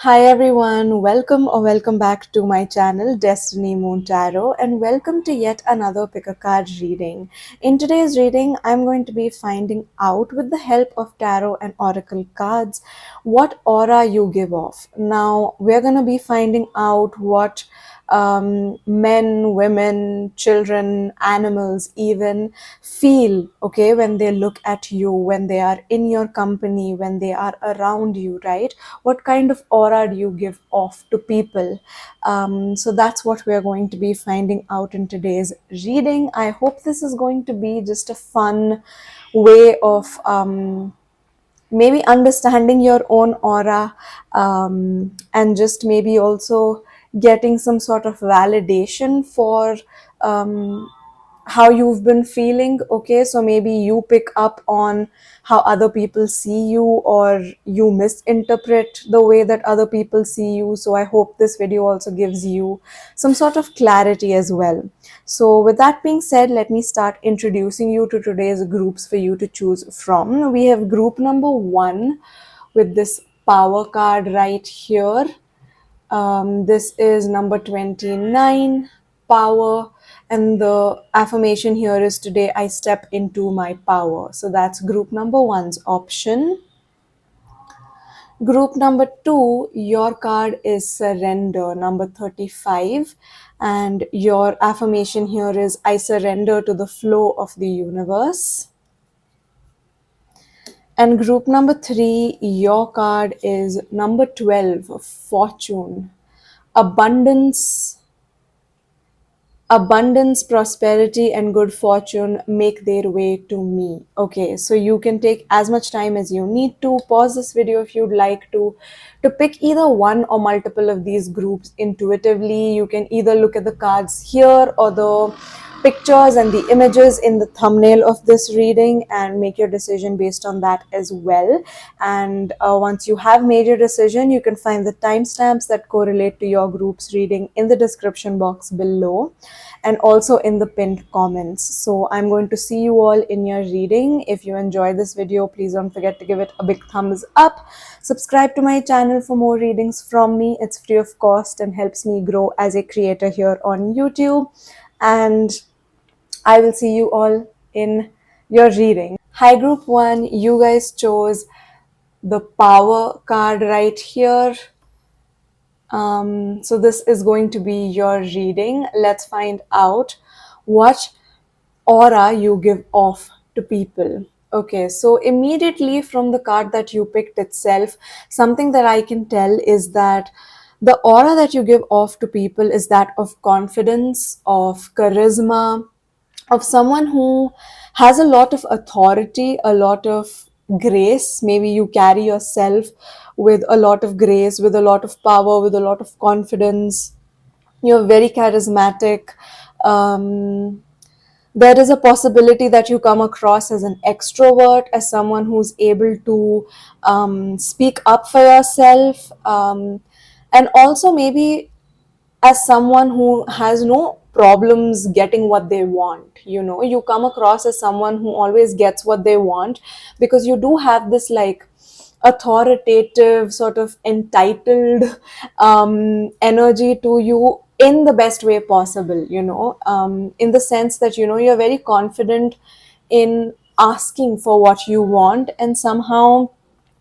Hi everyone, welcome or welcome back to my channel Destiny Moon Tarot, and welcome to yet another pick a card reading. In today's reading, I'm going to be finding out with the help of tarot and oracle cards what aura you give off. Now, we're going to be finding out what men, women, children, animals even feel, okay, when they look at you, when they are in your company, when they are around you, right? What kind of aura do you give off to people? So that's what we're going to be finding out in today's reading. I hope this is going to be just a fun way of maybe understanding your own aura, and just maybe also getting some sort of validation for um, how you've been feeling. Okay, so maybe you pick up on how other people see you, or you misinterpret the way that other people see you. So I hope this video also gives you some sort of clarity as well. So with that being said, let me start introducing you to today's groups for you to choose from. We have group number 1 with this power card right here. This is number 29, power, and the affirmation here is today I step into my power. So that's group number 1's option. Group number 2, your card is surrender, number 35, and your affirmation here is I surrender to the flow of the universe. And group number 3, your card is number 12, fortune, abundance. Abundance, prosperity, and good fortune make their way to me. Okay, so you can take as much time as you need to. Pause this video if you'd like to pick either one or multiple of these groups intuitively. You can either look at the cards here or the pictures and the images in the thumbnail of this reading and make your decision based on that as well. And once you have made your decision, you can find the timestamps that correlate to your group's reading in the description box below and also in the pinned comments. So I'm going to see you all in your reading. If you enjoyed this video, please don't forget to give it a big thumbs up. Subscribe to my channel for more readings from me. It's free of cost and helps me grow as a creator here on YouTube. And I will see you all in your reading. Hi group 1, you guys chose the power card right here. So this is going to be your reading. Let's find out what aura you give off to people. Okay, so immediately from the card that you picked itself, something that I can tell is that the aura that you give off to people is that of confidence, of charisma, of someone who has a lot of authority, a lot of grace. Maybe you carry yourself with a lot of grace, with a lot of power, with a lot of confidence. You're very charismatic. Um, there is a possibility that you come across as an extrovert, as someone who's able to speak up for yourself, and also maybe as someone who has no problems getting what they want. You come across as someone who always gets what they want because you do have this like authoritative, sort of entitled energy to you in the best way possible, in the sense that you're very confident in asking for what you want, and somehow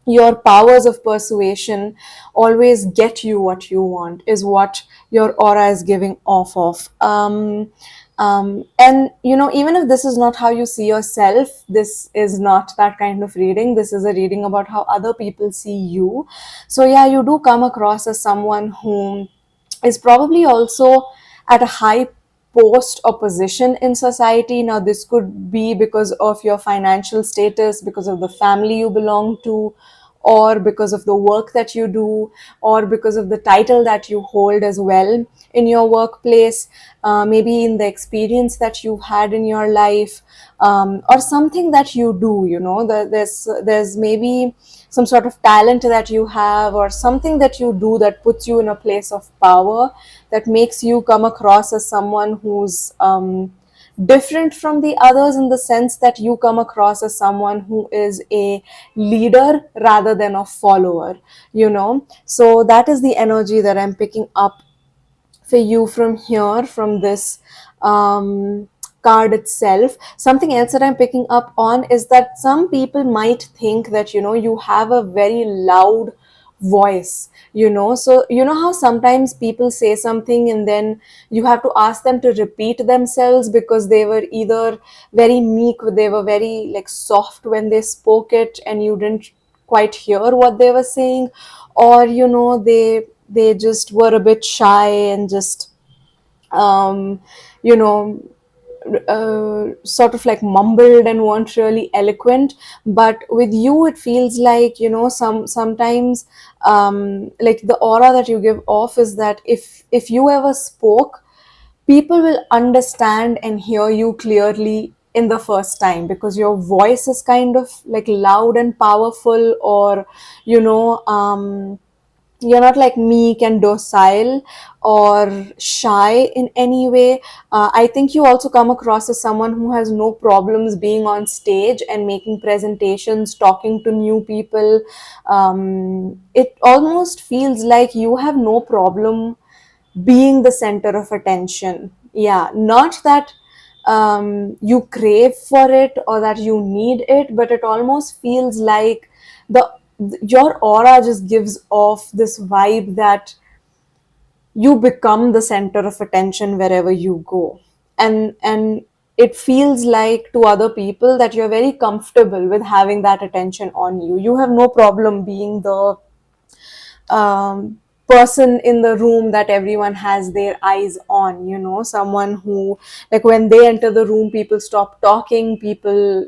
your powers of persuasion always get you what you want, is what your aura is giving off of. And even if this is not how you see yourself, this is not that kind of reading. This is a reading about how other people see you. So yeah, you do come across as someone who is probably also at a high post or position in society. Now, this could be because of your financial status, because of the family you belong to, or because of the work that you do, or because of the title that you hold as well in your workplace, maybe in the experience that you've had in your life, or something that you do. There's maybe some sort of talent that you have, or something that you do that puts you in a place of power, that makes you come across as someone who's different from the others in the sense that you come across as someone who is a leader rather than a follower, so that is the energy that I'm picking up for you from here, from this card itself. Something else that I'm picking up on is that some people might think that, you have a very loud voice, so how sometimes people say something and then you have to ask them to repeat themselves because they were either very meek, they were very like soft when they spoke it and you didn't quite hear what they were saying, or they just were a bit shy and just um, you know sort of like mumbled and weren't really eloquent. But with you it feels like, sometimes like the aura that you give off is that if you ever spoke, people will understand and hear you clearly in the first time because your voice is kind of like loud and powerful, or you know um you're not like meek and docile or shy in any way. I think you also come across as someone who has no problems being on stage and making presentations, talking to new people. It almost feels like you have no problem being the center of attention. Yeah, not that you crave for it or that you need it, but it almost feels like the your aura just gives off this vibe that you become the center of attention wherever you go. And it feels like to other people that you're very comfortable with having that attention on you. You have no problem being the person in the room that everyone has their eyes on, someone who, like, when they enter the room, people stop talking, people,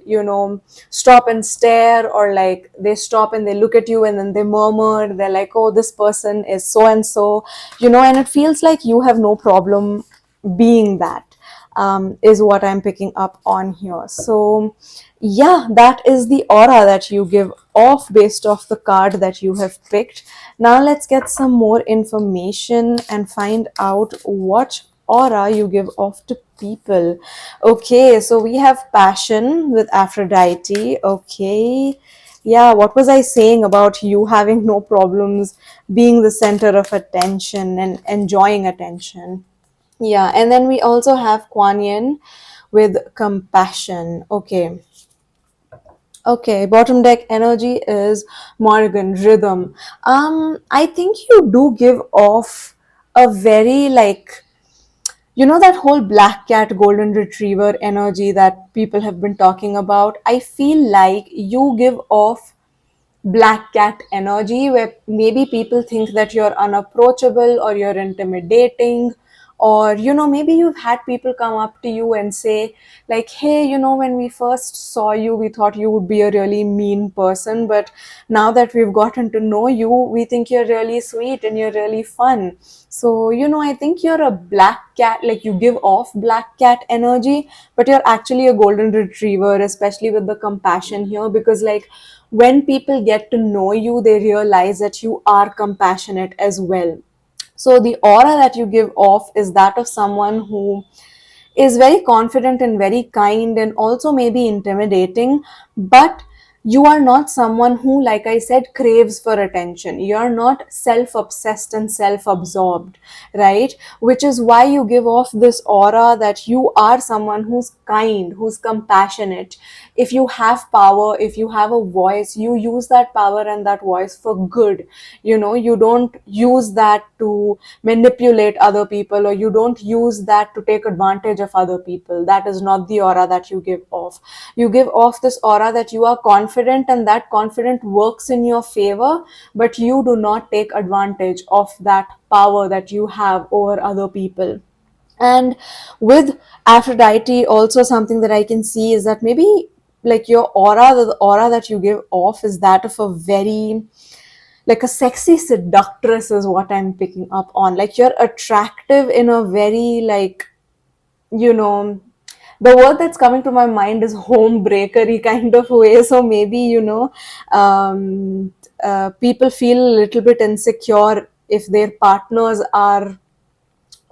stop and stare, or like they stop and they look at you and then they murmur, they're like, oh, this person is so and so, and it feels like you have no problem being that, is what I'm picking up on here. So, yeah, that is the aura that you give off based off the card that you have picked. Now, let's get some more information and find out what aura you give off to people. Okay, so we have passion with Aphrodite. Okay. Yeah, what was I saying about you having no problems being the center of attention and enjoying attention? Yeah, and then we also have Kuan Yin with compassion. Okay. Okay, bottom deck energy is Morgan rhythm. I think you do give off a very like, that whole black cat golden retriever energy that people have been talking about. I feel like you give off black cat energy where maybe people think that you're unapproachable or you're intimidating, or maybe you've had people come up to you and say like, hey, when we first saw you we thought you would be a really mean person, but now that we've gotten to know you we think you're really sweet and you're really fun. So I think you're a black cat, like you give off black cat energy, but you're actually a golden retriever, especially with the compassion here, because like when people get to know you, they realize that you are compassionate as well. So the aura that you give off is that of someone who is very confident and very kind and also maybe intimidating, but you are not someone who, like I said, craves for attention. You are not self obsessed and self absorbed, right? Which is why you give off this aura that you are someone who's kind, who's compassionate. If you have power, if you have a voice, you use that power and that voice for good. You don't use that to manipulate other people, or you don't use that to take advantage of other people. That is not the aura that you give off. You give off this aura that you are confident and that confident works in your favor, but you do not take advantage of that power that you have over other people. And with Aphrodite, also something that I can see is that maybe like your aura, the aura that you give off is that of a very, like a sexy seductress is what I'm picking up on. Like you're attractive in a very like, you know, the word that's coming to my mind is home breakery kind of way. So maybe, people feel a little bit insecure if their partners are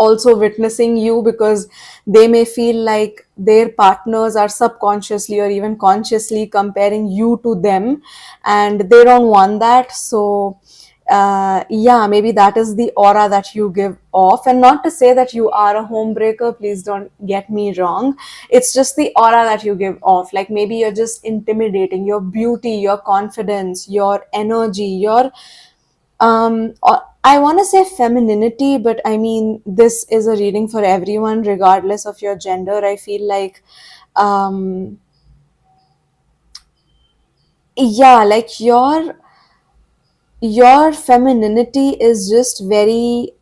also witnessing you, because they may feel like their partners are subconsciously or even consciously comparing you to them, and they don't want that. So yeah, maybe that is the aura that you give off. And not to say that you are a homebreaker, please don't get me wrong. It's just the aura that you give off. Like maybe you're just intimidating. Your beauty, your confidence, your energy, your I want to say femininity, but I mean, this is a reading for everyone, regardless of your gender. I feel like, um, yeah, like your femininity is just very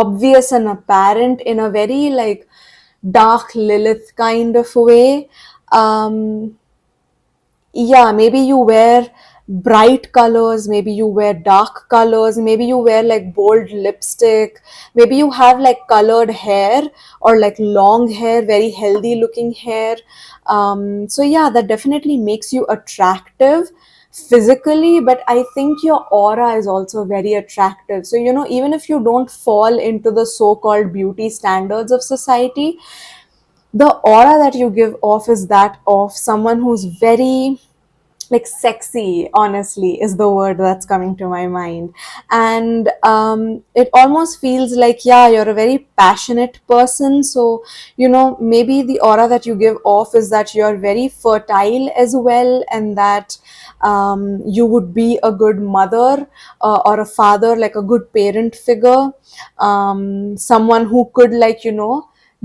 obvious and apparent in a very like dark Lilith kind of way. Um, yeah, maybe you wear bright colors, maybe you wear dark colors, maybe you wear like bold lipstick, maybe you have like colored hair or like long hair, very healthy looking hair. So yeah, that definitely makes you attractive physically, but I think your aura is also very attractive. So even if you don't fall into the so-called beauty standards of society, the aura that you give off is that of someone who's very like sexy, honestly, is the word that's coming to my mind. And it almost feels like, yeah, you're a very passionate person. So maybe the aura that you give off is that you're very fertile as well, and that you would be a good mother, or a father, like a good parent figure, someone who could, like,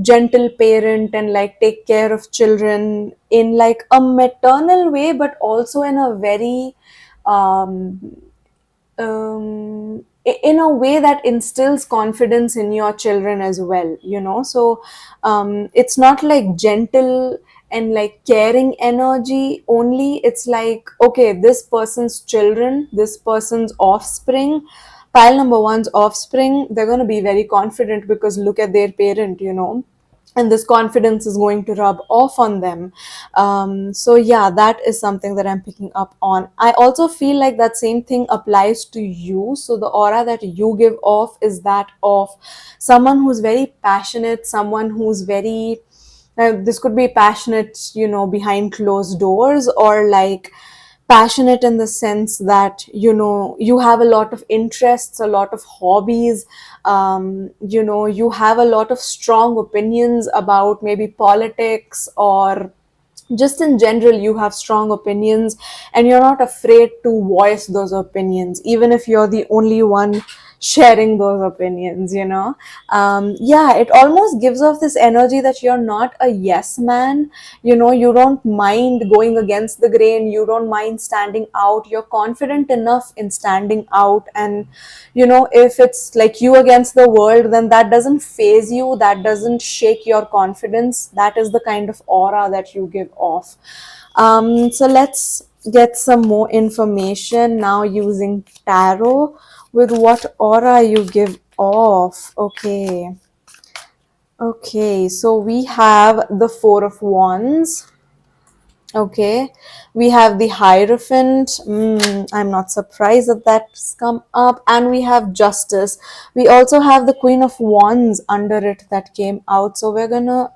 gentle parent and like take care of children in like a maternal way, but also in a very um, in a way that instills confidence in your children as well, so it's not like gentle and like caring energy only. It's like, okay, this person's children, this person's offspring, pile number one's offspring, they're going to be very confident because look at their parent, and this confidence is going to rub off on them. So yeah, that is something that I'm picking up on. I also feel like that same thing applies to you. So the aura that you give off is that of someone who's very passionate, someone who's very this could be passionate, behind closed doors, or like passionate in the sense that you have a lot of interests, a lot of hobbies, you have a lot of strong opinions about maybe politics, or just in general you have strong opinions, and you're not afraid to voice those opinions even if you're the only one sharing those opinions. Yeah, it almost gives off this energy that you're not a yes man. You don't mind going against the grain, you don't mind standing out, you're confident enough in standing out. And if it's like you against the world, then that doesn't phase you, that doesn't shake your confidence. That is the kind of aura that you give off. So let's get some more information now using tarot with what aura you give off. Okay, so we have the Four of Wands. Okay, we have the Hierophant. I'm not surprised that that's come up. And we have Justice. We also have the Queen of Wands under it that came out. So we're gonna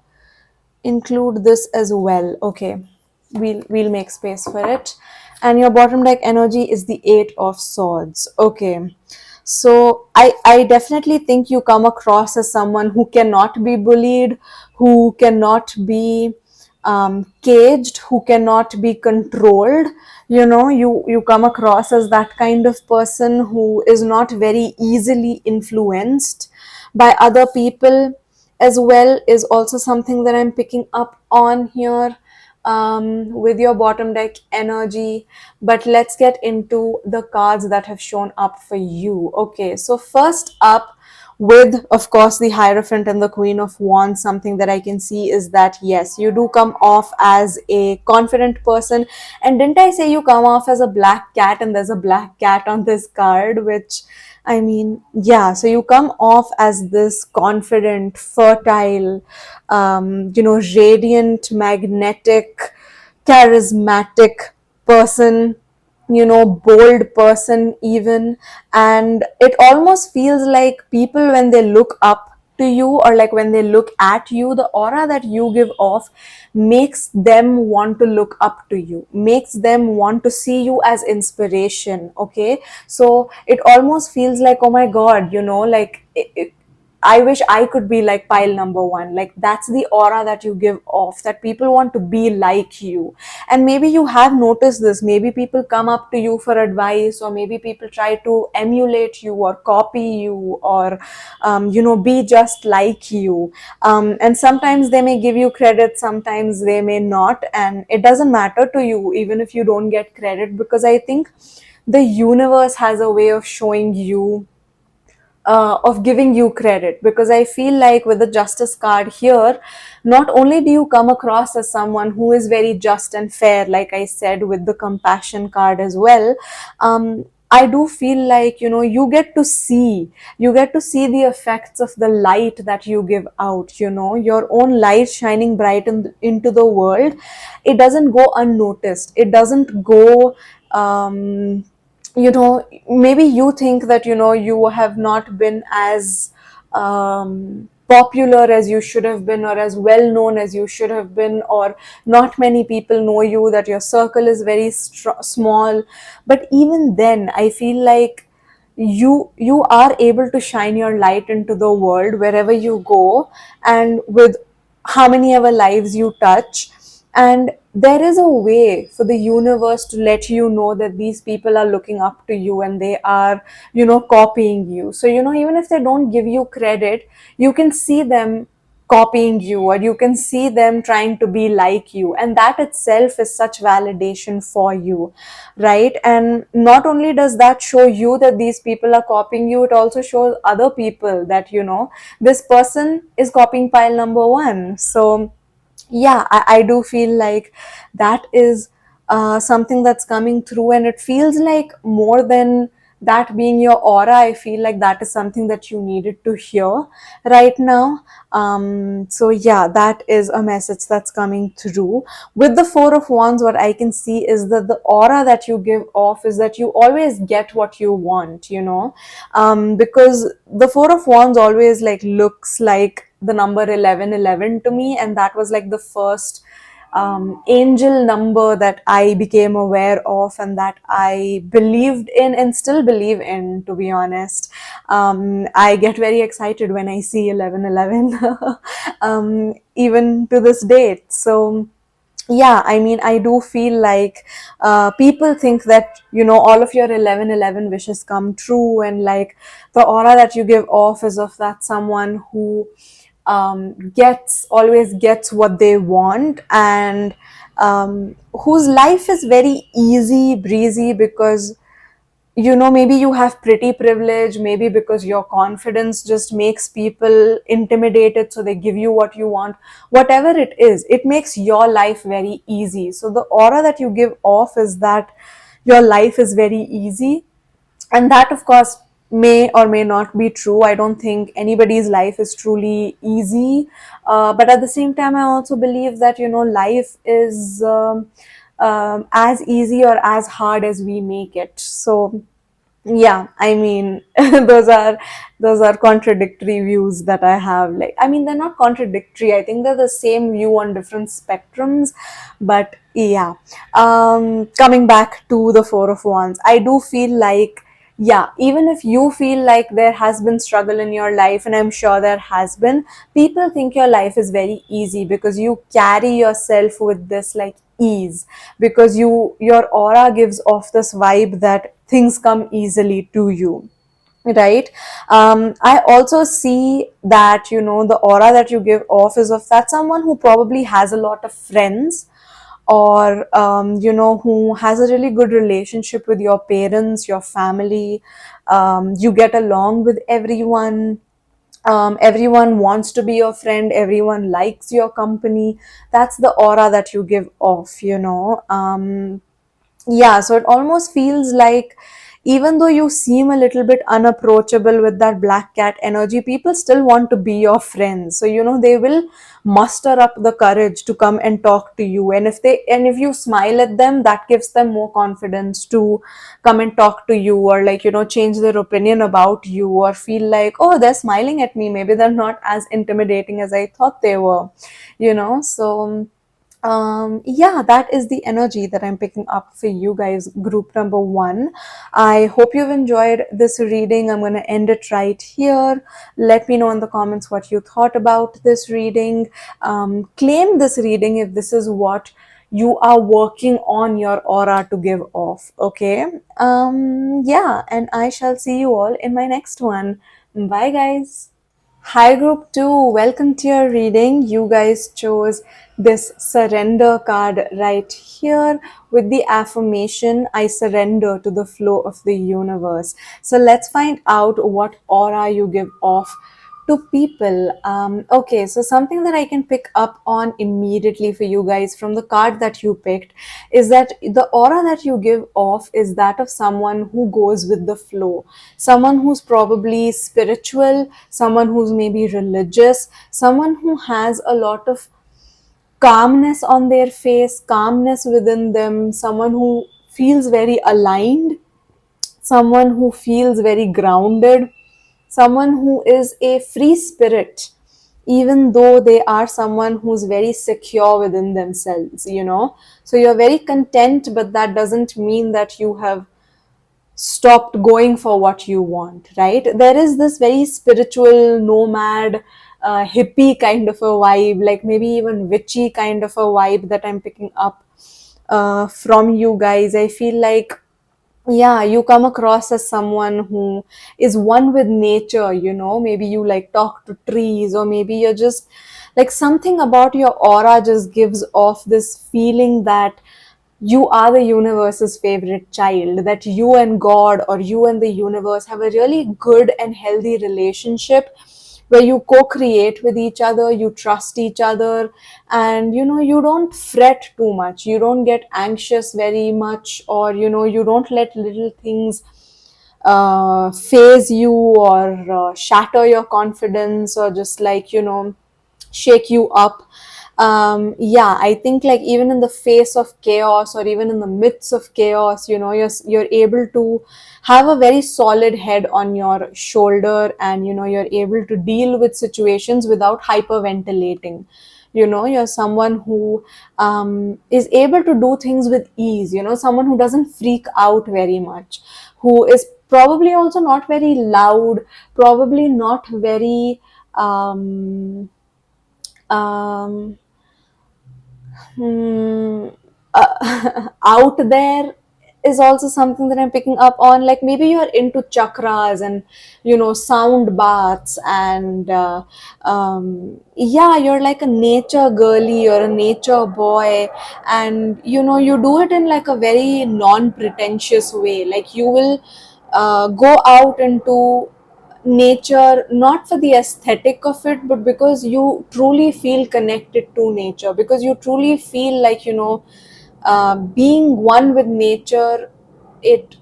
include this as well. Okay, we'll make space for it. And your bottom deck energy is the Eight of Swords. Okay, so I definitely think you come across as someone who cannot be bullied, who cannot be caged, who cannot be controlled. You come across as that kind of person who is not very easily influenced by other people as well, is also something that I'm picking up on here with your bottom deck energy. But let's get into the cards that have shown up for you. Okay, so first up, with of course the Hierophant and the Queen of Wands, something that I can see is that yes, you do come off as a confident person. And didn't I say you come off as a black cat? And there's a black cat on this card, which I mean, yeah, so you come off as this confident, fertile, radiant, magnetic, charismatic person, bold person even. And it almost feels like people, when they look up to you, or like when they look at you, the aura that you give off makes them want to look up to you, makes them want to see you as inspiration. Okay, so it almost feels like, oh my god, like I wish I could be like pile number one. Like, that's the aura that you give off, that people want to be like you. And maybe you have noticed this. Maybe people come up to you for advice, or maybe people try to emulate you or copy you, or, be just like you. And sometimes they may give you credit, sometimes they may not. And it doesn't matter to you, even if you don't get credit, because I think the universe has a way of showing you, of giving you credit. Because I feel like with the justice card here, not only do you come across as someone who is very just and fair, like I said with the compassion card as well. I do feel like, you get to see the effects of the light that you give out, your own light shining bright into the world. It doesn't go unnoticed, it doesn't go, maybe you think that, you have not been as popular as you should have been, or as well known as you should have been, or not many people know you, that your circle is very small. But even then, I feel like you are able to shine your light into the world wherever you go, and with how many ever lives you touch. And there is a way for the universe to let you know that these people are looking up to you, and they are, copying you. So, even if they don't give you credit, you can see them copying you, or you can see them trying to be like you, and that itself is such validation for you, right? And not only does that show you that these people are copying you, it also shows other people that, this person is copying pile number one. So yeah, I do feel like that is something that's coming through, and it feels like more than that being your aura, I feel like that is something that you needed to hear right now. So yeah, that is a message that's coming through. With the Four of Wands, what I can see is that the aura that you give off is that you always get what you want, because the Four of Wands always like looks like the number 1111 to me, and that was like the first angel number that I became aware of, and that I believed in and still believe in, to be honest. I get very excited when I see 1111, even to this date. So yeah, I mean, I do feel like people think that, all of your 1111 wishes come true, and like the aura that you give off is of that someone who gets always gets what they want, and whose life is very easy breezy, because maybe you have pretty privilege, maybe because your confidence just makes people intimidated, so they give you what you want. Whatever it is, it makes your life very easy. So the aura that you give off is that your life is very easy, and that of course may or may not be true. I don't think anybody's life is truly easy, but at the same time, I also believe that, life is as easy or as hard as we make it. So yeah, I mean, those are contradictory views that I have. Like, I mean, they're not contradictory, I think they're the same view on different spectrums. But yeah, coming back to the Four of Wands, I do feel like, yeah, even if you feel like there has been struggle in your life, and I'm sure there has been, people think your life is very easy because you carry yourself with this like ease, because your aura gives off this vibe that things come easily to you, right? I also see that, the aura that you give off is of that someone who probably has a lot of friends, or who has a really good relationship with your parents, your family. You get along with everyone. Everyone wants to be your friend, everyone likes your company. That's the aura that you give off. Yeah, so it almost feels like, even though you seem a little bit unapproachable with that black cat energy, people still want to be your friends. So they will muster up the courage to come and talk to you, and if you smile at them, that gives them more confidence to come and talk to you, or like change their opinion about you, or feel like, oh, they're smiling at me, maybe they're not as intimidating as I thought they were. So yeah, that is the energy that I'm picking up for you guys, group number one. I hope you've enjoyed this reading. I'm going to end it right here. Let me know in the comments what you thought about this reading. Claim this reading if this is what you are working on your aura to give off. Okay. Yeah, and I shall see you all in my next one. Bye guys. Hi, group 2. Welcome to your reading. You guys chose this surrender card right here with the affirmation, I surrender to the flow of the universe. So, let's find out what aura you give off to people. Okay, so something that I can pick up on immediately for you guys from the card that you picked is that the aura that you give off is that of someone who goes with the flow, someone who's probably spiritual, someone who's maybe religious, someone who has a lot of calmness on their face, calmness within them, someone who feels very aligned, someone who feels very grounded, someone who is a free spirit, even though they are someone who's very secure within themselves. So you're very content, but that doesn't mean that you have stopped going for what you want, right? There is this very spiritual nomad, hippie kind of a vibe, like maybe even witchy kind of a vibe that I'm picking up from you guys. I feel like, yeah, you come across as someone who is one with nature. Maybe you like talk to trees, or maybe you're just like, something about your aura just gives off this feeling that you are the universe's favorite child, that you and God or you and the universe have a really good and healthy relationship where you co-create with each other, you trust each other, and you don't fret too much, you don't get anxious very much, or you don't let little things phase you, or shatter your confidence, or just like shake you up. Yeah, I think like even in the face of chaos, or even in the midst of chaos, you're able to have a very solid head on your shoulder, and you're able to deal with situations without hyperventilating. You're someone who is able to do things with ease, someone who doesn't freak out very much, who is probably also not very loud, probably not very um, hmm, out there is also something that I'm picking up on. Like maybe you're into chakras and sound baths, and yeah, you're like a nature girly, you're a nature boy, and you do it in like a very non-pretentious way. Like you will go out into nature not for the aesthetic of it, but because you truly feel connected to nature, because you truly feel like being one with nature, it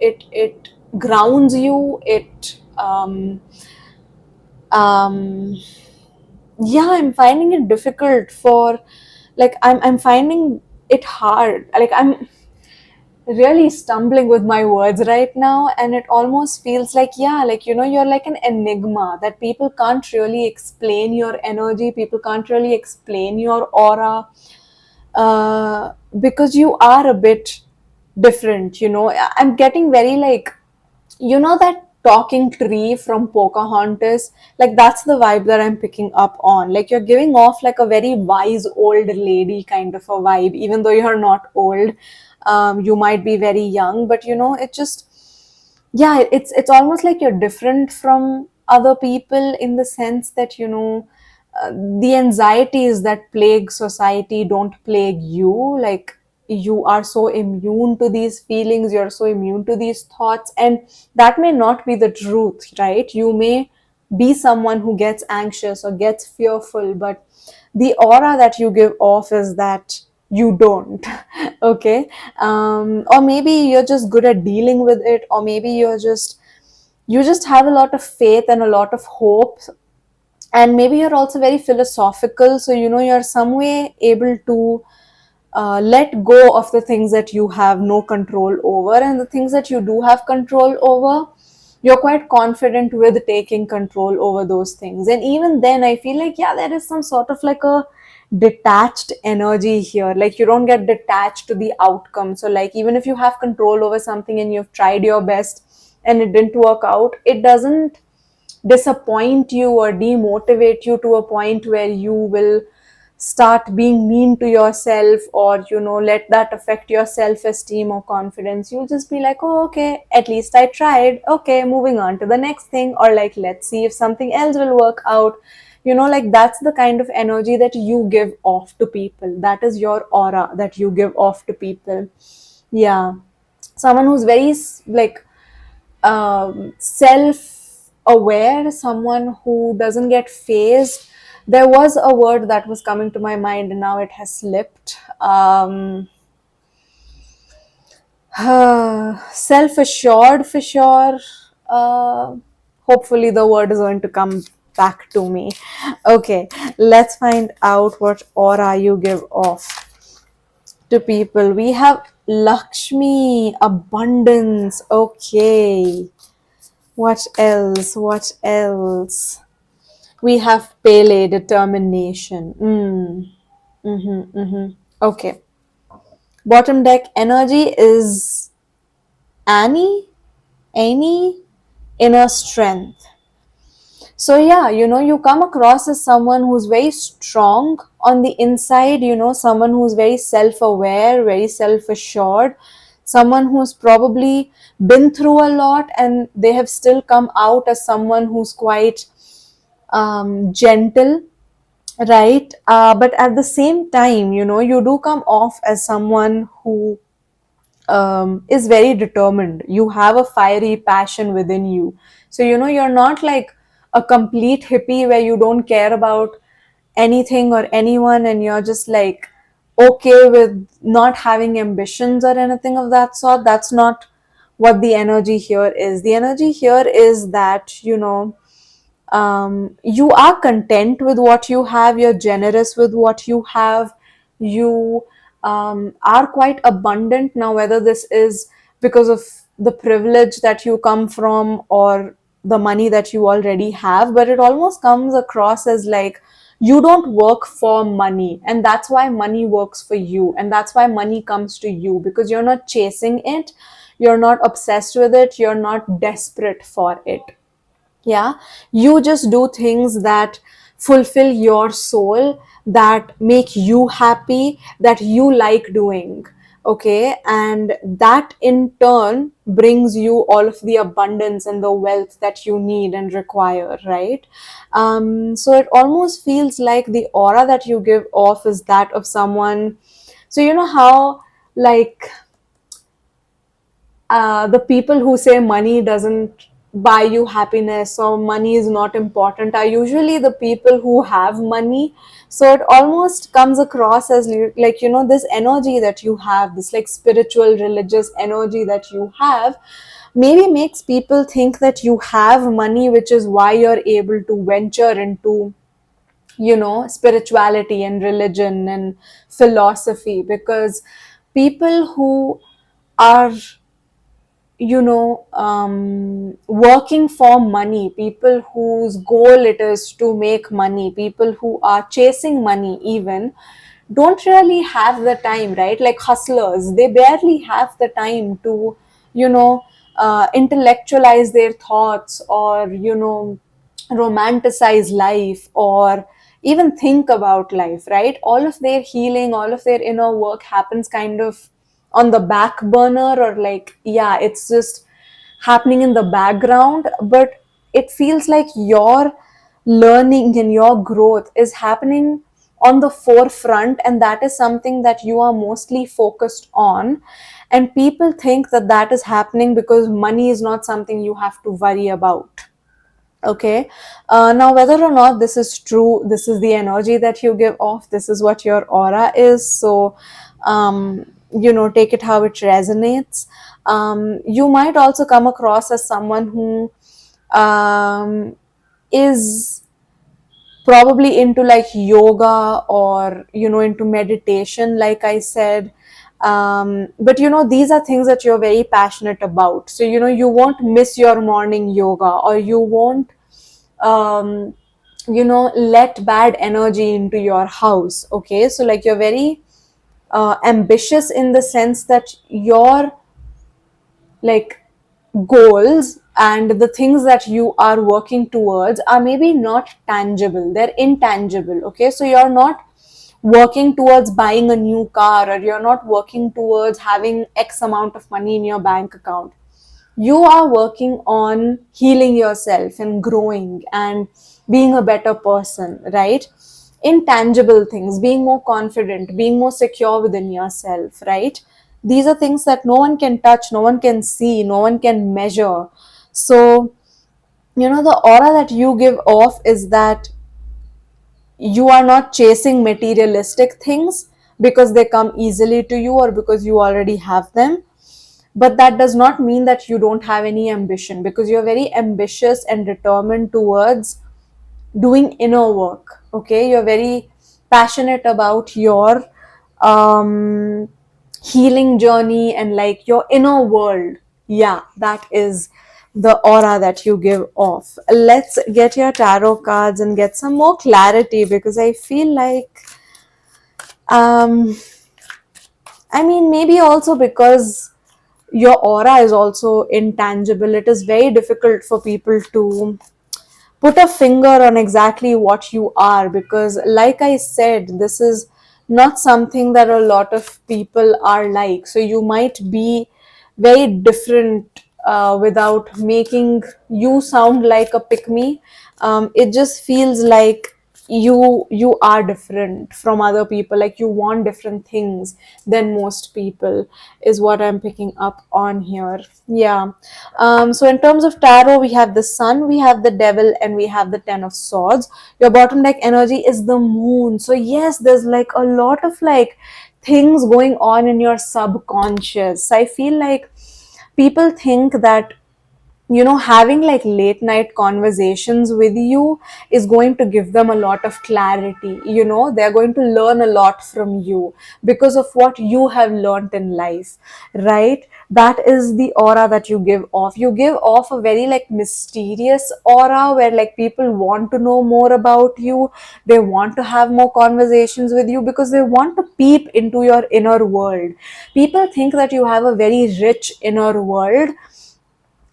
grounds you, it um yeah, I'm finding it difficult for, like, I'm finding it hard, like I'm really stumbling with my words right now, and it almost feels like, yeah, like you're like an enigma that people can't really explain your energy, people can't really explain your aura, because you are a bit different. I'm getting very like, that talking tree from Pocahontas, like that's the vibe that I'm picking up on. Like you're giving off like a very wise old lady kind of a vibe, even though you're not old. You might be very young, but it just, yeah, it's almost like you're different from other people in the sense that the anxieties that plague society don't plague you. Like you are so immune to these feelings, you're so immune to these thoughts, and that may not be the truth, right? You may be someone who gets anxious or gets fearful, but the aura that you give off is that you don't. Okay. Or maybe you're just good at dealing with it, or maybe you just have a lot of faith and a lot of hope, and maybe you're also very philosophical, so you're some way able to let go of the things that you have no control over, and the things that you do have control over, you're quite confident with taking control over those things. And even then, I feel like, yeah, there is some sort of like a detached energy here. Like, you don't get detached to the outcome. So, like, even if you have control over something and you've tried your best and it didn't work out, it doesn't disappoint you or demotivate you to a point where you will start being mean to yourself, or let that affect your self esteem or confidence. You'll just be like, oh, okay, at least I tried, okay, moving on to the next thing, or like, let's see if something else will work out. Like, that's the kind of energy that you give off to people. That is your aura that you give off to people. Yeah, someone who's very like self aware, someone who doesn't get phased. There was a word that was coming to my mind and now it has slipped. Self assured, for sure. Uh, Hopefully, the word is going to come back to me. Okay, let's find out what aura you give off to people. We have Lakshmi, abundance. Okay. What else? What else? We have Pele, determination. Okay. Bottom deck energy is Annie, Annie, inner strength. So, yeah, you come across as someone who's very strong on the inside, someone who's very self aware, very self assured, someone who's probably been through a lot and they have still come out as someone who's quite gentle, right? But at the same time, you do come off as someone who is very determined. You have a fiery passion within you. So, you're not like a complete hippie where you don't care about anything or anyone and you're just like okay with not having ambitions or anything of that sort. That's not what the energy here is. The energy here is that, you are content with what you have, you're generous with what you have, you are quite abundant. Now, whether this is because of the privilege that you come from or the money that you already have, but it almost comes across as like you don't work for money, and that's why money works for you, and that's why money comes to you, because you're not chasing it, you're not obsessed with it, you're not desperate for it. Yeah, you just do things that fulfill your soul, that make you happy, that you like doing. Okay, and that in turn brings you all of the abundance and the wealth that you need and require, right? So it almost feels like the aura that you give off is that of someone. So you know how, like, the people who say money doesn't buy you happiness or money is not important are usually the people who have money. So it almost comes across as like, this energy that you have, this like spiritual religious energy that you have, maybe makes people think that you have money, which is why you're able to venture into spirituality and religion and philosophy. Because people who are working for money, people whose goal it is to make money, people who are chasing money even, don't really have the time, right? Like hustlers, they barely have the time to you know intellectualize their thoughts, or romanticize life, or even think about life, right? All of their healing, all of their inner work happens kind of on the back burner, or like, yeah, it's just happening in the background. But it feels like your learning and your growth is happening on the forefront, and that is something that you are mostly focused on. And people think that that is happening because money is not something you have to worry about. Okay. Now, whether or not this is true, this is the energy that you give off, this is what your aura is. So, take it how it resonates. You might also come across as someone who is probably into like yoga, or into meditation, like I said. But these are things that you're very passionate about, so you won't miss your morning yoga, or you won't um, let bad energy into your house. Okay, so like you're very ambitious in the sense that your like goals and the things that you are working towards are maybe not tangible, they're intangible. Okay, so you're not working towards buying a new car, or you're not working towards having x amount of money in your bank account. You are working on healing yourself and growing and being a better person, right? Intangible things, being more confident, being more secure within yourself, right? These are things that no one can touch, no one can see, no one can measure. So the aura that you give off is that you are not chasing materialistic things because they come easily to you, or because you already have them. But that does not mean that you don't have any ambition, because you're very ambitious and determined towards doing inner work. Okay, you're very passionate about your um healing journey and like your inner world. Yeah, that is the aura that you give off. Let's get your tarot cards and get some more clarity, because I feel like um maybe also because your aura is also intangible, it is very difficult for people to put a finger on exactly what you are, because like I said, this is not something that a lot of people are like. So you might be very different without making you sound like a pick me. It just feels like you are different from other people, like you want different things than most people, is what I'm picking up on here. Yeah. So in terms of tarot, we have the sun, we have the devil, and we have the 10 of swords. Your bottom deck energy is the moon. So yes, there's like a lot of like things going on in your subconscious. I feel like people think that having like late night conversations with you is going to give them a lot of clarity. They're going to learn a lot from you because of what you have learned in life, right? That is the aura that you give off. You give off a very like mysterious aura, where like people want to know more about you, they want to have more conversations with you, because they want to peep into your inner world. People think that you have a very rich inner world,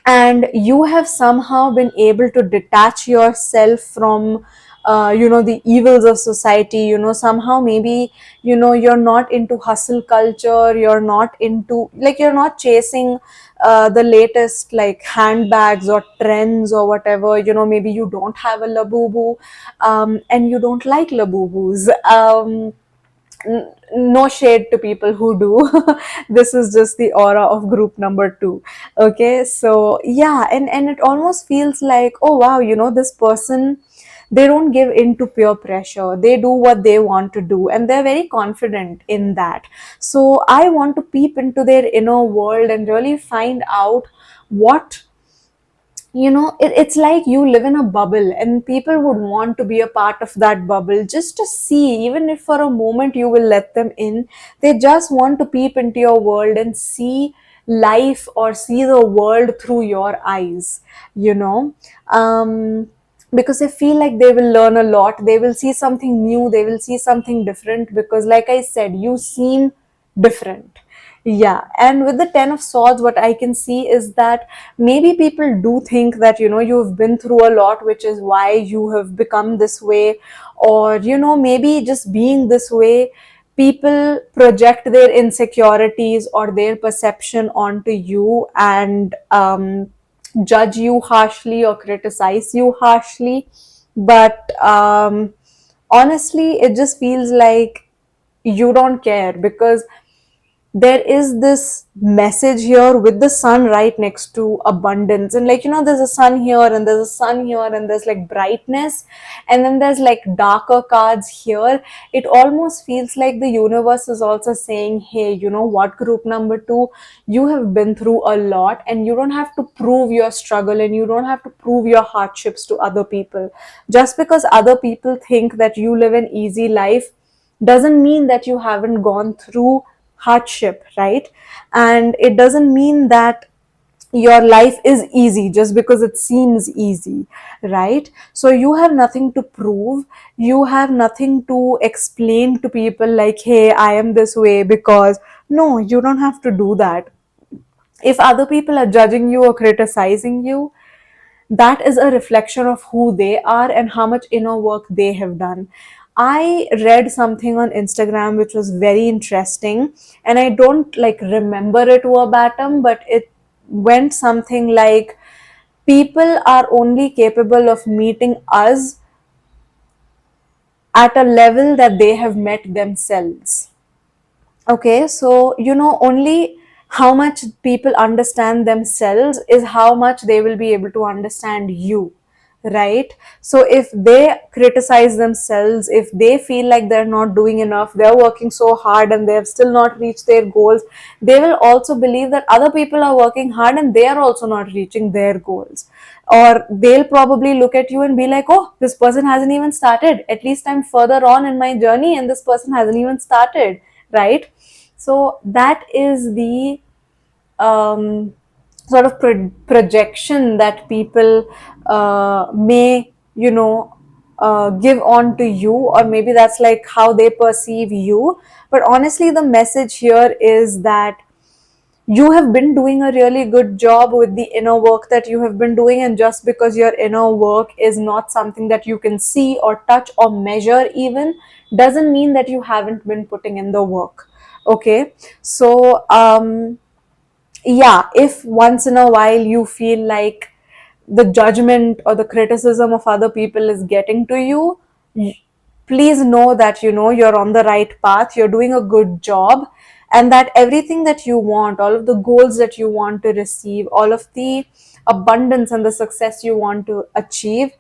and you have somehow been able to detach yourself from the evils of society. Somehow maybe you're not into hustle culture, you're not into like you're not chasing the latest like handbags or trends or whatever. Maybe you don't have a labubu, and you don't like labubus. No shade to people who do. This is just the aura of group number 2. Okay, so yeah, and it almost feels like, oh wow, this person, they don't give in to peer pressure, they do what they want to do, and they're very confident in that. So I want to peep into their inner world and really find out what it's like. You live in a bubble, and people would want to be a part of that bubble, just to see, even if for a moment you will let them in. They just want to peep into your world and see life, or see the world through your eyes, you know because I feel like they will learn a lot, they will see something new, they will see something different, because like I said, you seem different. Yeah, and with the 10 of swords, what I can see is that maybe people do think that you've been through a lot, which is why you have become this way. Or maybe just being this way, people project their insecurities or their perception onto you, and judge you harshly or criticize you harshly. But honestly, it just feels like you don't care, because there is this message here with the sun right next to abundance, and like, there's a sun here and there's a sun here and there's like brightness, and then there's like darker cards here. It almost feels like the universe is also saying, hey, you know what, group number 2, you have been through a lot, and you don't have to prove your struggle and you don't have to prove your hardships to other people. Just because other people think that you live an easy life doesn't mean that you haven't gone through hardship, right? And it doesn't mean that your life is easy just because it seems easy, right? So you have nothing to prove, you have nothing to explain to people like, hey, I am this way because, no, you don't have to do that. If other people are judging you or criticizing you, that is a reflection of who they are and how much inner work they have done. I read something on Instagram which was very interesting, and I don't like remember it verbatim, but it went something like, people are only capable of meeting us at a level that they have met themselves. Okay, so only how much people understand themselves is how much they will be able to understand you, right? So if they criticize themselves, if they feel like they're not doing enough, they're working so hard and they have still not reached their goals, they will also believe that other people are working hard and they are also not reaching their goals. Or they'll probably look at you and be like, oh, this person hasn't even started, at least I'm further on in my journey and this person hasn't even started, right? So that is the um, sort of projection that people may, give on to you, or maybe that's like how they perceive you. But honestly, the message here is that you have been doing a really good job with the inner work that you have been doing, and just because your inner work is not something that you can see or touch or measure even, doesn't mean that you haven't been putting in the work. Okay, so yeah, if once in a while you feel like the judgment or the criticism of other people is getting to you, please know that you're on the right path, you're doing a good job, and that everything that you want, all of the goals that you want to receive, all of the abundance and the success you want to achieve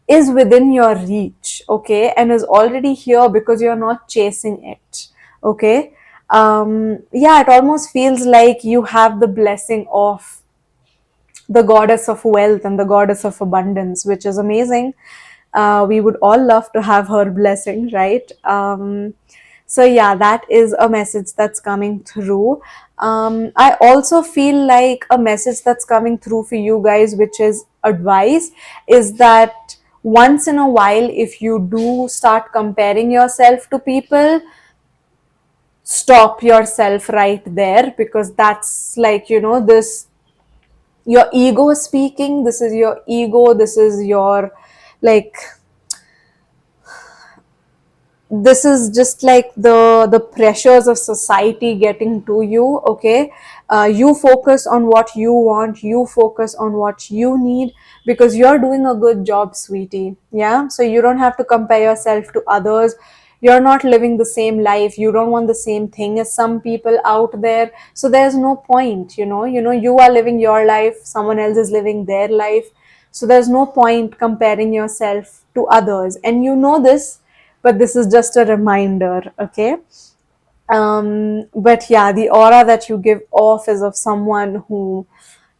is within your reach, okay, and is already here because you're not chasing it. Okay, yeah, it almost feels like you have the blessing of the goddess of wealth and the goddess of abundance, which is amazing. We would all love to have her blessing, right? So yeah, that is a message that's coming through. I also feel like a message that's coming through for you guys, which is advice, is that once in a while, if you do start comparing yourself to people, stop yourself right there, because that's like, this, your ego is speaking, this is your ego, this is your, like, this is just like the pressures of society getting to you. Okay, you focus on what you want, you focus on what you need, because you're doing a good job, sweetie. Yeah, so you don't have to compare yourself to others. You're not living the same life, you don't want the same thing as some people out there, so there's no point. You are living your life, someone else is living their life, so there's no point comparing yourself to others, and this, but this is just a reminder. Okay, but yeah, the aura that you give off is of someone who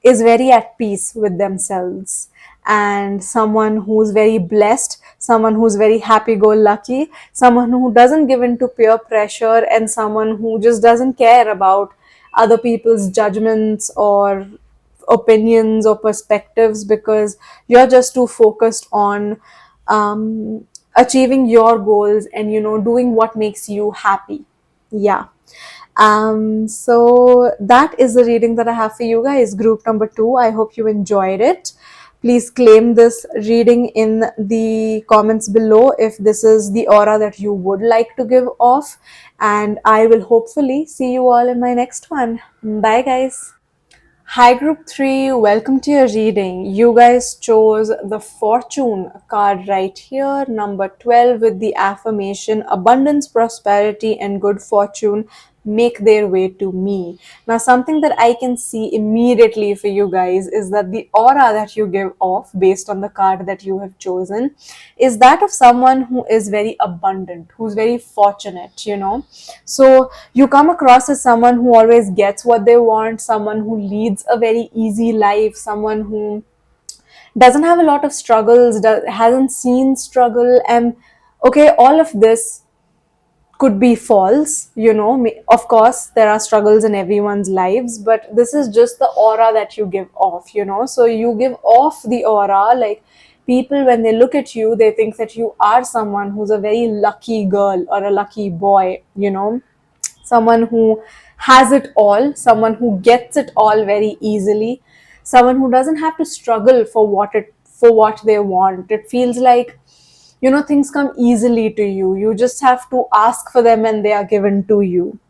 is very at peace with themselves, and someone who's very blessed, someone who's very happy go lucky, someone who doesn't give into peer pressure, and someone who just doesn't care about other people's judgments or opinions or perspectives, because you're just too focused on achieving your goals and doing what makes you happy. Yeah. So that is the reading that I have for you guys, group number 2. I hope you enjoyed it. Please claim this reading in the comments below if this is the aura that you would like to give off, and I will hopefully see you all in my next one. Bye guys. Hi, Group 3, welcome to your reading. You guys chose the Fortune card right here, number 12, with the affirmation abundance, prosperity, and good fortune make their way to me. Now, something that I can see immediately for you guys is that the aura that you give off based on the card that you have chosen is that of someone who is very abundant, who's very fortunate, you know. So you come across as someone who always gets what they want, someone who leads a very easy life, someone who doesn't have a lot of struggles, hasn't seen struggle, and okay, all of this could be false, you know. Of course there are struggles in everyone's lives, but this is just the aura that you give off, you know. So you give off the aura like people, when they look at you, they think that you are someone who's a very lucky girl or a lucky boy, you know, someone who has it all, someone who gets it all very easily, someone who doesn't have to struggle for what they want. It feels like, you know, things come easily to you. You just have to ask for them and they are given to you.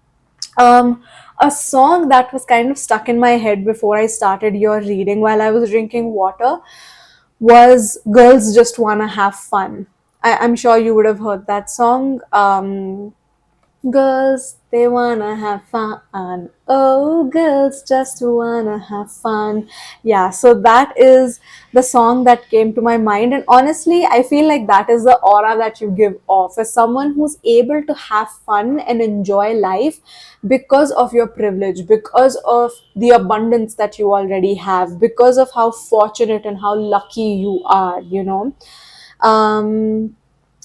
A song that was kind of stuck in my head before I started your reading while I was drinking water was Girls Just Wanna Have Fun. I'm sure you would have heard that song. Girls, they wanna have fun. Oh, girls just wanna have fun. Yeah, so that is the song that came to my mind. And honestly, I feel like that is the aura that you give off as someone who's able to have fun and enjoy life because of your privilege, because of the abundance that you already have, because of how fortunate and how lucky you are, you know. Um,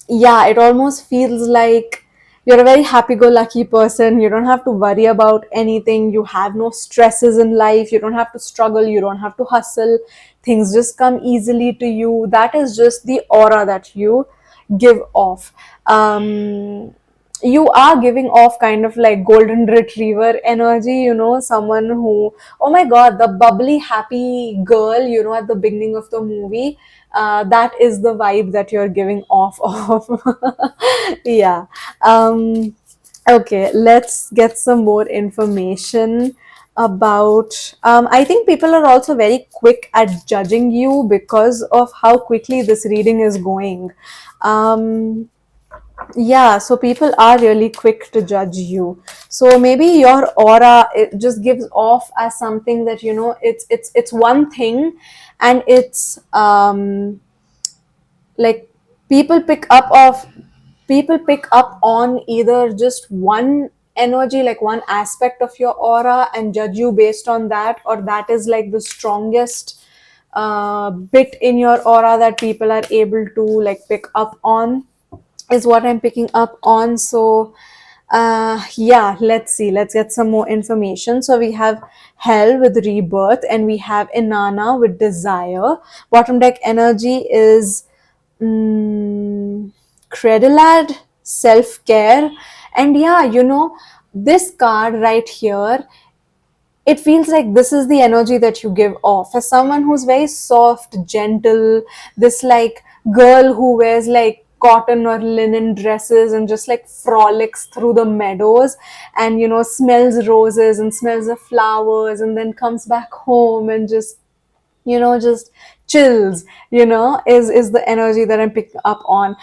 yeah, it almost feels like you're a very happy go lucky person. You don't have to worry about anything. You have no stresses in life. You don't have to struggle. You don't have to hustle. Things just come easily to you. That is just the aura that you give off. You are giving off kind of like golden retriever energy, you know, someone who, oh my god, the bubbly happy girl, you know, at the beginning of the movie. That is the vibe that you're giving off of. Yeah. Okay, let's get some more information about. I think people are also very quick at judging you because of how quickly this reading is going. Um, yeah, so people are really quick to judge you. So maybe your aura, it just gives off as something that, you know, it's one thing, and it's like people pick up of people pick up on either just one energy, like one aspect of your aura, and judge you based on that, or that is like the strongest bit in your aura that people are able to like pick up on, is what I'm picking up on. So yeah, let's see, let's get some more information. So we have Hell with Rebirth, and we have Inanna with Desire. Bottom deck energy is Credilad, self-care. And yeah, you know, this card right here, it feels like this is the energy that you give off as someone who's very soft, gentle, this like girl who wears like cotton or linen dresses and just like frolics through the meadows, and you know, smells roses and smells the flowers, and then comes back home and just, you know, just chills, you know, is the energy that I'm picking up on.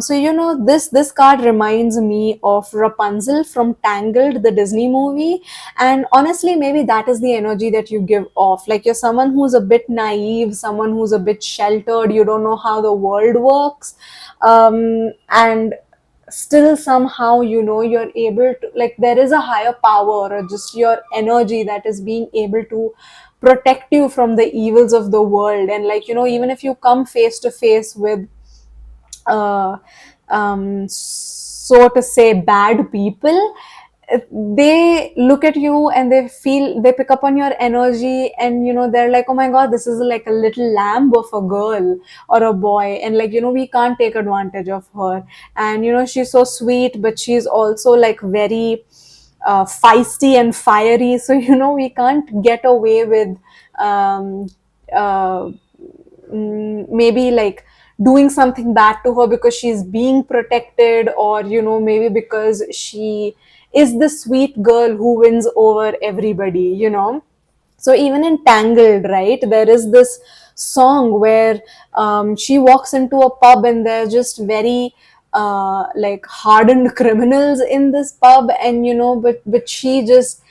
So you know, this card reminds me of Rapunzel from Tangled, the Disney movie. And honestly, maybe that is the energy that you give off, like you're someone who's a bit naive, someone who's a bit sheltered, you don't know how the world works, and still somehow, you know, you're able to, like, there is a higher power or just your energy that is being able to protect you from the evils of the world. And like, you know, even if you come face to face with uh, so to say bad people, they look at you and they pick up on your energy, and you know, they're like, oh my god, this is like a little lamb of a girl or a boy, and like, you know, we can't take advantage of her. And you know, she's so sweet, but she's also like very feisty and fiery, so you know, we can't get away with um, uh, maybe like doing something bad to her because she's being protected, or you know, maybe because she is the sweet girl who wins over everybody, you know. So even in Tangled, right, there is this song where she walks into a pub and they're just very like hardened criminals in this pub, and but she just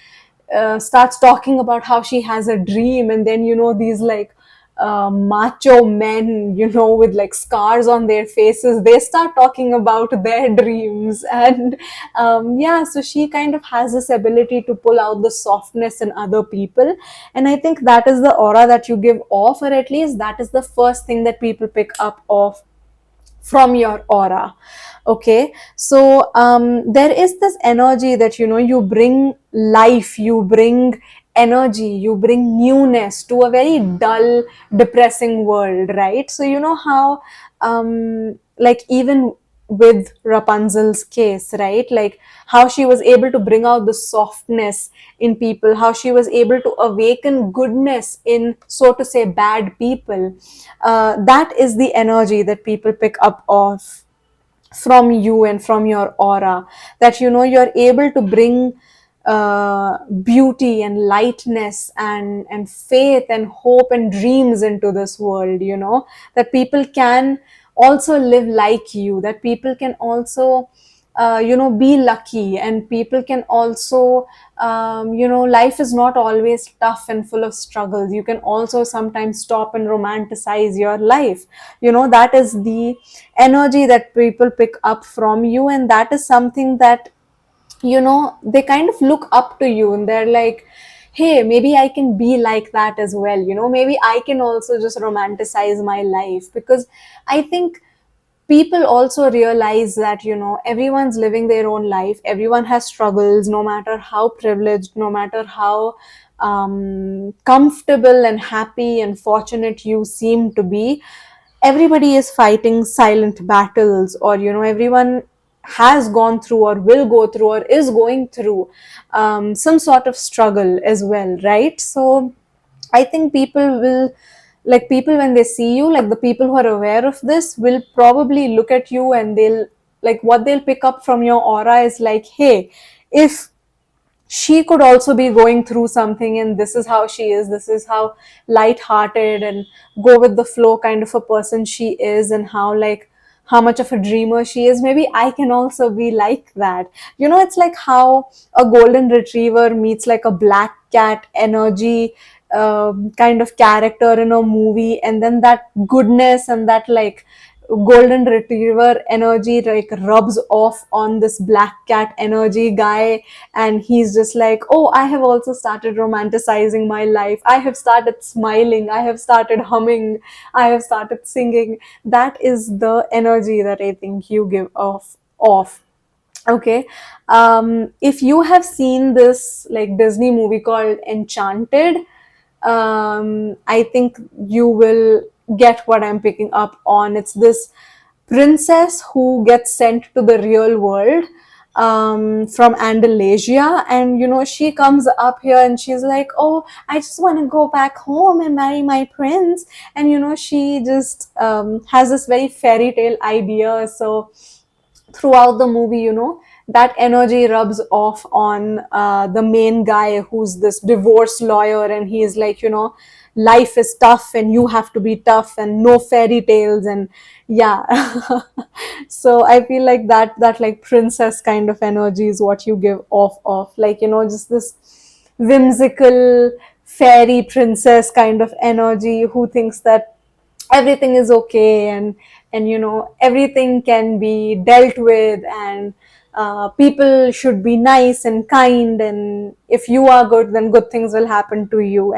starts talking about how she has a dream, and then these like macho men, with like scars on their faces, they start talking about their dreams. And yeah, so she kind of has this ability to pull out the softness in other people. And I think that is the aura that you give off, or at least that is the first thing that people pick up of from your aura. Okay, so there is this energy that you bring life, you bring energy, you bring newness to a very dull, depressing world, right? So you know how like even with Rapunzel's case, right? Like how she was able to bring out the softness in people, how she was able to awaken goodness in, so to say, bad people. That is the energy that people pick up of from you and from your aura, that you're able to bring beauty and lightness and faith and hope and dreams into this world, that people can also live like you, that people can also be lucky, and people can also life is not always tough and full of struggles. You can also sometimes stop and romanticize your life. That is the energy that people pick up from you, and that is something that they kind of look up to you, and they're like, hey, maybe I can be like that as well. Maybe I can also just romanticize my life, because I think people also realize that everyone's living their own life, everyone has struggles, no matter how privileged, no matter how comfortable and happy and fortunate you seem to be. Everybody is fighting silent battles, or everyone has gone through or will go through or is going through some sort of struggle as well, right? So I think people will, like, people when they see you, like the people who are aware of this will probably look at you, and they'll, like, what they'll pick up from your aura is like, hey, if she could also be going through something, and this is how she is, this is how light-hearted and go with the flow kind of a person she is, and how much of a dreamer she is, maybe I can also be like that. It's like how a golden retriever meets like a black cat energy kind of character in a movie, and then that goodness and that like golden retriever energy like rubs off on this black cat energy guy, and he's just like, oh, I have also started romanticizing my life, I have started smiling, I have started humming, I have started singing. That is the energy that I think you give off. Okay. If you have seen this like Disney movie called Enchanted, I think you will get what I'm picking up on. It's this princess who gets sent to the real world from Andalusia, and she comes up here and she's like, oh, I just want to go back home and marry my prince. And she just has this very fairy tale idea. So throughout the movie, that energy rubs off on the main guy, who's this divorce lawyer, and he's like, life is tough and you have to be tough and no fairy tales. And yeah. So I feel like that like princess kind of energy is what you give off of, like, just this whimsical fairy princess kind of energy who thinks that everything is okay, and everything can be dealt with, and people should be nice and kind, and if you are good, then good things will happen to you.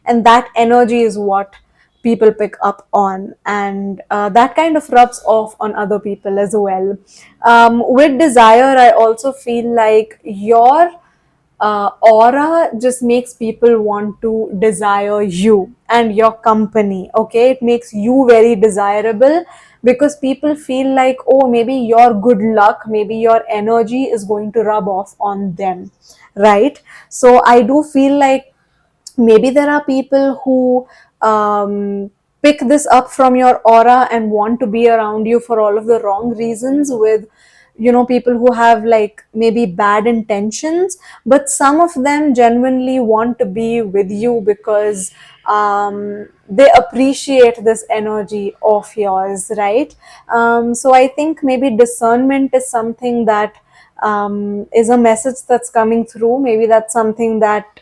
And that energy is what people pick up on, and that kind of rubs off on other people as well. With desire, I also feel like your aura just makes people want to desire you and your company. Okay, it makes you very desirable, because people feel like, oh, maybe your good luck, maybe your energy is going to rub off on them, right? So I do feel like maybe there are people who pick this up from your aura and want to be around you for all of the wrong reasons, with people who have like maybe bad intentions, but some of them genuinely want to be with you because they appreciate this energy of yours, right? So I think maybe discernment is something that is a message that's coming through. Maybe that's something that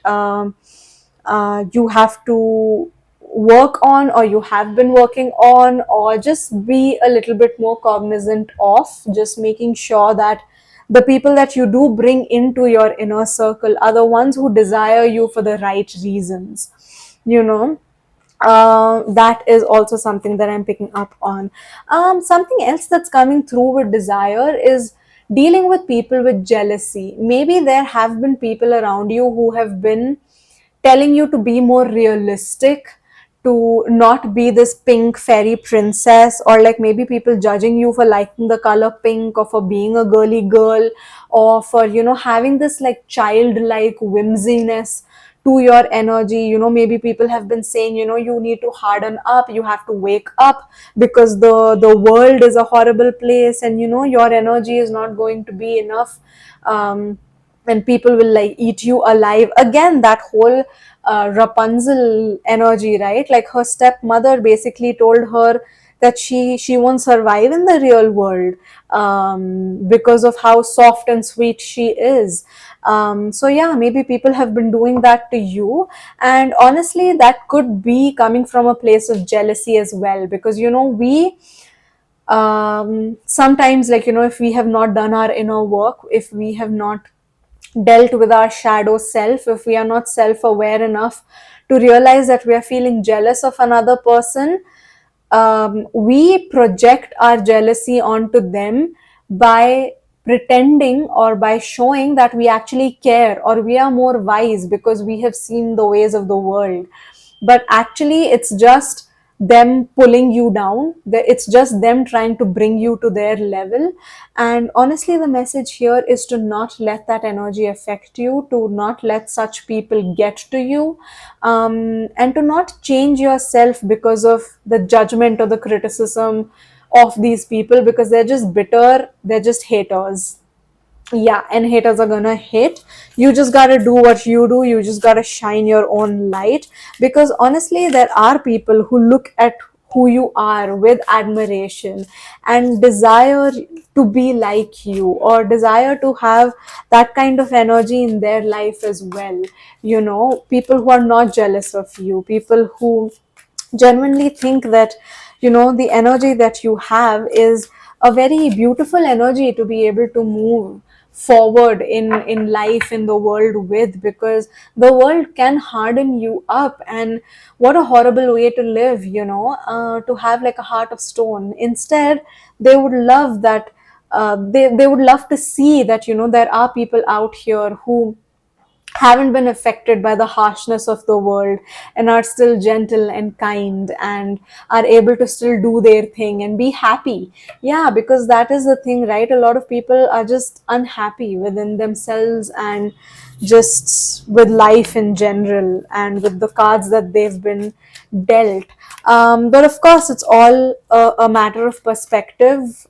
you have to work on, or you have been working on, or just be a little bit more cognizant of, just making sure that the people that you do bring into your inner circle are the ones who desire you for the right reasons, you know. That is also something that I'm picking up on. Something else that's coming through with desire is dealing with people with jealousy. Maybe there have been people around you who have been telling you to be more realistic, to not be this pink fairy princess, or like maybe people judging you for liking the color pink, or for being a girly girl, or for, you know, having this like childlike whimsiness to your energy. You know, maybe people have been saying, you know, you need to harden up, you have to wake up, because the world is a horrible place, and you know, your energy is not going to be enough, and people will like eat you alive. Again, that whole Rapunzel energy, right? Like her stepmother basically told her that she won't survive in the real world, because of how soft and sweet she is. So yeah, maybe people have been doing that to you, and honestly, that could be coming from a place of jealousy as well, because you know, we sometimes, like, you know, if we have not done our inner work, if we have not dealt with our shadow self, if we are not self aware enough to realize that we are feeling jealous of another person, we project our jealousy onto them by pretending, or by showing that we actually care, or we are more wise because we have seen the ways of the world. But actually, it's just them pulling you down. It's just them trying to bring you to their level. And honestly, the message here is to not let that energy affect you, to not let such people get to you, and to not change yourself because of the judgment or the criticism of these people, because they're just bitter, they're just haters. Yeah, and haters are gonna hate. You just gotta do what you do, you just gotta shine your own light, because honestly, there are people who look at who you are with admiration and desire to be like you, or desire to have that kind of energy in their life as well. You know, people who are not jealous of you, people who genuinely think that, you know, the energy that you have is a very beautiful energy to be able to move forward in life, in the world with, because the world can harden you up, and what a horrible way to live, you know, to have like a heart of stone. Instead, they would love that, they would love to see that, you know, there are people out here who haven't been affected by the harshness of the world, and are still gentle and kind, and are able to still do their thing and be happy. Yeah, because that is the thing, right? A lot of people are just unhappy within themselves, and just with life in general, and with the cards that they've been dealt. But of course, it's all a matter of perspective.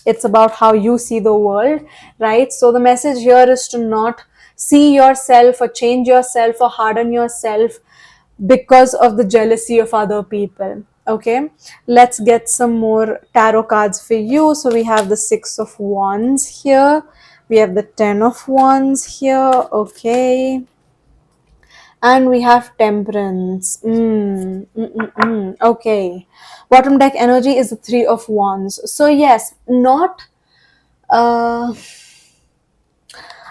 It's about how you see the world, right? So the message here is to not see yourself, or change yourself, or harden yourself because of the jealousy of other people. Okay, let's get some more tarot cards for you. So we have the Six of Wands here, we have the Ten of Wands here. Okay, and we have Temperance. Okay, bottom deck energy is the Three of Wands. So yes, not uh,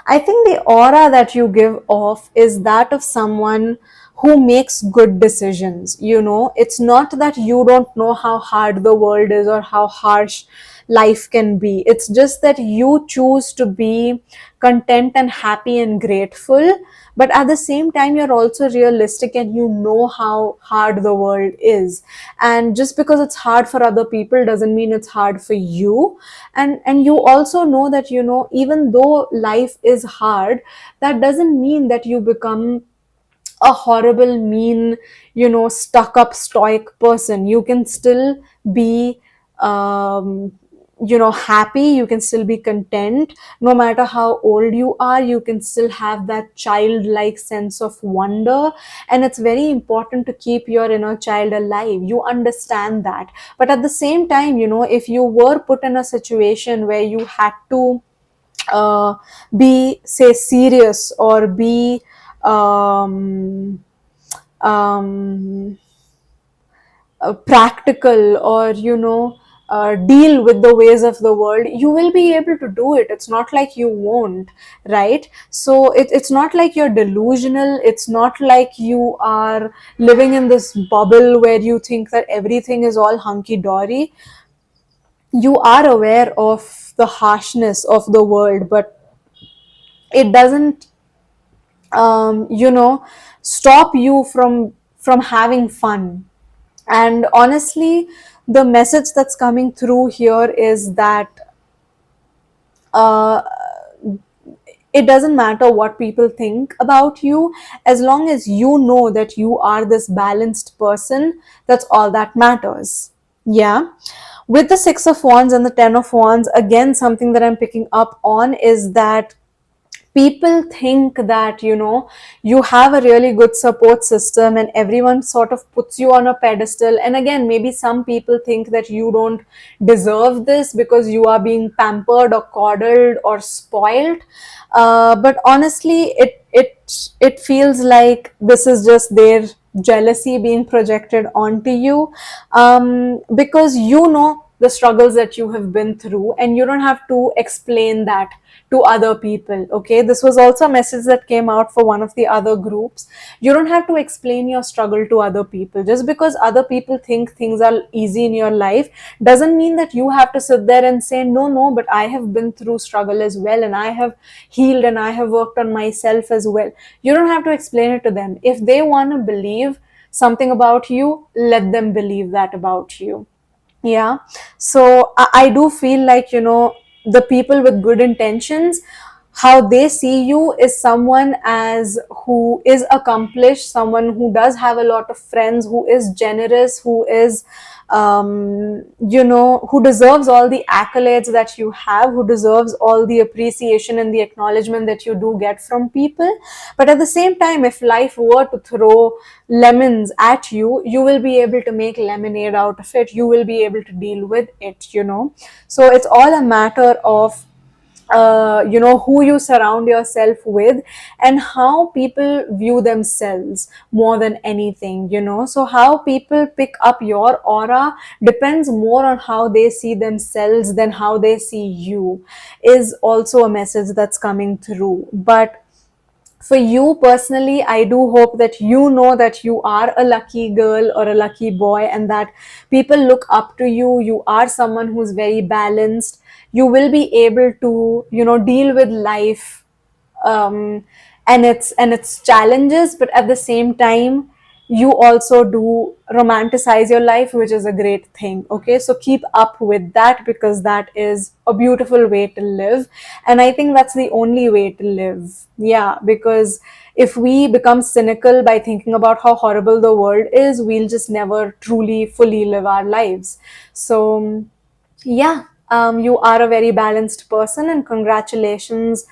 I think the aura that you give off is that of someone who makes good decisions. You know, it's not that you don't know how hard the world is, or how harsh life can be. It's just that you choose to be content and happy and grateful. But at the same time, you're also realistic, and you know how hard the world is. And just because it's hard for other people doesn't mean it's hard for you. And you also know that, you know, even though life is hard, that doesn't mean that you become a horrible, mean, you know, stuck up stoic person. You can still be, um, happy, you can still be content. No matter how old you are, you can still have that childlike sense of wonder. And it's very important to keep your inner child alive. You understand that. But at the same time, if you were put in a situation where you had to uh, be, say, serious, or be um, um, practical, or deal with the ways of the world, you will be able to do it. It's not like you won't, right? So it's not like you're delusional. It's not like you are living in this bubble where you think that everything is all hunky-dory. You are aware of the harshness of the world, but it doesn't stop you from having fun. And honestly, the message that's coming through here is that uh, it doesn't matter what people think about you, as long as you know that you are this balanced person. That's all that matters. Yeah. With the Six of Wands and the Ten of Wands, again, something that I'm picking up on is that people think that you have a really good support system and everyone sort of puts you on a pedestal. And again, maybe some people think that you don't deserve this because you are being pampered or coddled or spoiled. But honestly, it feels like this is just their jealousy being projected onto you, because the struggles that you have been through, and you don't have to explain that to other people. Okay, this was also a message that came out for one of the other groups. You don't have to explain your struggle to other people. Just because other people think things are easy in your life doesn't mean that you have to sit there and say, no, no, but I have been through struggle as well, and I have healed, and I have worked on myself as well. You don't have to explain it to them. If they want to believe something about you, let them believe that about you. Yeah. So I do feel like, the people with good intentions, how they see you is someone as who is accomplished, someone who does have a lot of friends, who is generous, who is who deserves all the accolades that you have, who deserves all the appreciation and the acknowledgement that you do get from people. But at the same time, if life were to throw lemons at you, you will be able to make lemonade out of it. You will be able to deal with it. So it's all a matter of who you surround yourself with, and how people view themselves more than anything. So how people pick up your aura depends more on how they see themselves than how they see you, is also a message that's coming through. But for you personally, I do hope that you know that you are a lucky girl or a lucky boy, and that people look up to you. You are someone who's very balanced. You will be able to, deal with life, um, and its challenges, but at the same time, you also do romanticize your life, which is a great thing. Okay, so keep up with that, because that is a beautiful way to live, and I think that's the only way to live. Yeah, because if we become cynical by thinking about how horrible the world is, we'll just never truly fully live our lives. So yeah, you are a very balanced person, and congratulations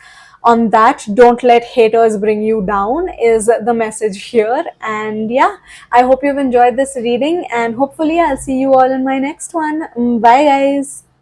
on that. Don't let haters bring you down, is the message here. And yeah, I hope you've enjoyed this reading, and hopefully, I'll see you all in my next one. Bye, guys.